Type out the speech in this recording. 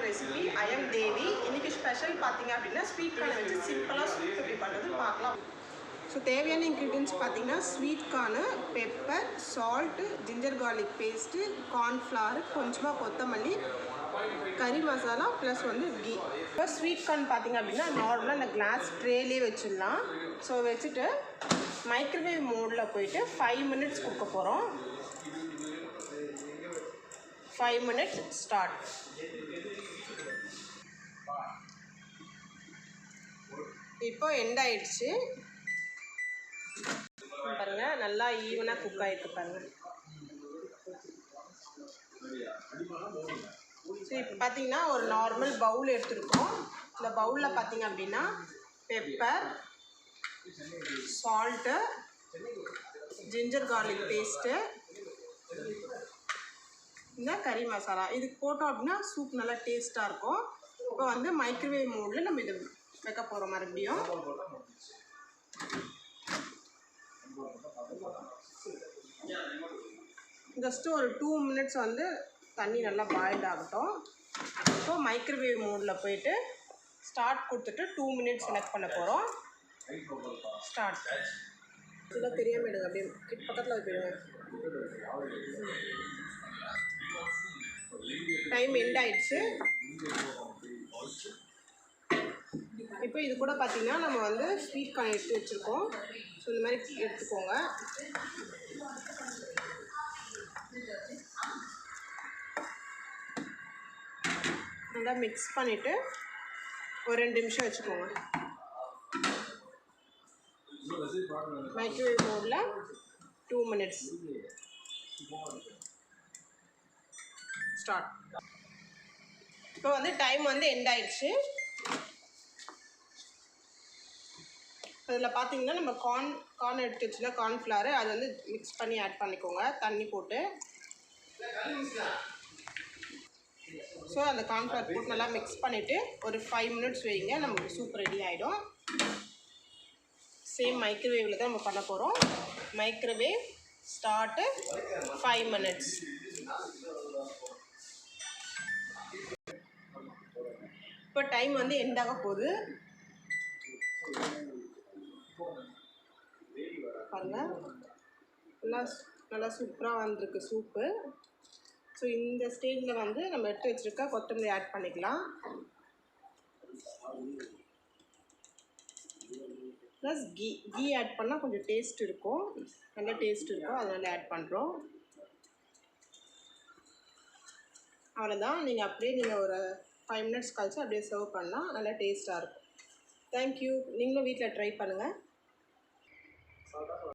Recipe. I am தேவி. இன்றைக்கி special பார்த்தீங்க அப்படின்னா ஸ்வீட் கார்னை வச்சு சிம்பிளாக ஸ்வீட் எப்படி பண்ணுறதுன்னு பார்க்கலாம். ஸோ தேவையான இன்க்ரீடியன்ஸ் பார்த்தீங்கன்னா sweet corn, pepper, salt, ginger garlic paste, cornflour, கொஞ்சமாக கொத்தமல்லி, கறி மசாலா ப்ளஸ் வந்து கீ. இப்போ ஸ்வீட் கார்ன் பார்த்தீங்க அப்படின்னா நார்மலாக இந்த கிளாஸ் ட்ரேலேயே வச்சிடலாம். ஸோ வச்சுட்டு மைக்ரோவேவ் மோடில் போயிட்டு 5 மினிட்ஸ் கொடுக்க போகிறோம். 5 மினிட்ஸ் ஸ்டார்ட். இப்போ எண்ட் ஆயிடுச்சு பாருங்க, நல்லா ஈவனாக குக் ஆகிருக்கு பாருங்க. ஸோ இப்போ பார்த்தீங்கன்னா ஒரு நார்மல் பவுல் எடுத்துருக்கோம். இந்த பவுலில் பார்த்தீங்க அப்படின்னா pepper, salt, ginger garlic paste, இந்த கறி மசாலா இதுக்கு போட்டோம் அப்படின்னா சூப் நல்லா டேஸ்ட்டாக இருக்கும். இப்போ வந்து மைக்ரோவேவ் மோடில் நம்ம இது வைக்க போகிறோம். மறுபடியும் ஜஸ்ட்டு ஒரு 2 மினிட்ஸ் வந்து தண்ணி நல்லா பாயில்ட் ஆகட்டும். இப்போ மைக்ரோவேவ் மோடில் போயிட்டு ஸ்டார்ட் கொடுத்துட்டு 2 மினிட்ஸ் செலக்ட் பண்ண போகிறோம். ஸ்டார்ட். இதெல்லாம் தெரியாமல் எடுங்க, அப்படியே பக்கத்தில் போயிடுங்க. டைம் எண்ட் ஆயிடுச்சு. இப்போ இது கூட பார்த்தீங்கன்னா நம்ம வந்து ஸ்வீட் கார்ன் எடுத்து வச்சுருக்கோம். ஸோ இந்த மாதிரி எடுத்துக்கோங்க. நல்லா மிக்ஸ் பண்ணிவிட்டு ஒரு 2 நிமிஷம் வச்சுக்கோங்க. மைக்ரோவேவ் மோடில் 2 மினிட்ஸ் ஸ்டார்ட். இப்போ வந்து டைம் வந்து எண்ட் ஆயிடுச்சு. இதில் பார்த்தீங்கன்னா நம்ம கார்ன் எடுத்து வச்சுன்னா கார்ன்ஃப்ளவர் அது வந்து மிக்ஸ் பண்ணி ஆட் பண்ணிக்கோங்க தண்ணி போட்டு. ஸோ அந்த கார்ன்ஃப்ளவர் போட்டு நல்லா மிக்ஸ் பண்ணிவிட்டு ஒரு 5 மினிட்ஸ் வைங்க, நமக்கு சூப் ரெடி ஆகிடும். சேம் மைக்ரோவேவில் தான் நம்ம பண்ண போகிறோம். Microwave start 5 minutes. இப்போ டைம் வந்து எண்ட் ஆக போகுது பாருங்க. நல்லா சூப்பராக வந்திருக்கு சூப்பு. ஸோ இந்த ஸ்டேஜில் வந்து நம்ம எடுத்து வச்சுருக்க கொத்தமல்லி ஆட் பண்ணிக்கலாம். ப்ளஸ் கீ ஆட் பண்ணால் கொஞ்சம் டேஸ்ட் இருக்கும், நல்ல டேஸ்ட் இருக்கும், அதனால் ஆட் பண்ணுறோம். அவ்வளோதான். நீங்கள் ஒரு 5 மினிட்ஸ் கழிச்சு அப்படியே சர்வ் பண்ணலாம். நல்லா டேஸ்ட்டாக இருக்கும். தேங்க்யூ. நீங்களும் வீட்டில் ட்ரை பண்ணுங்கள்.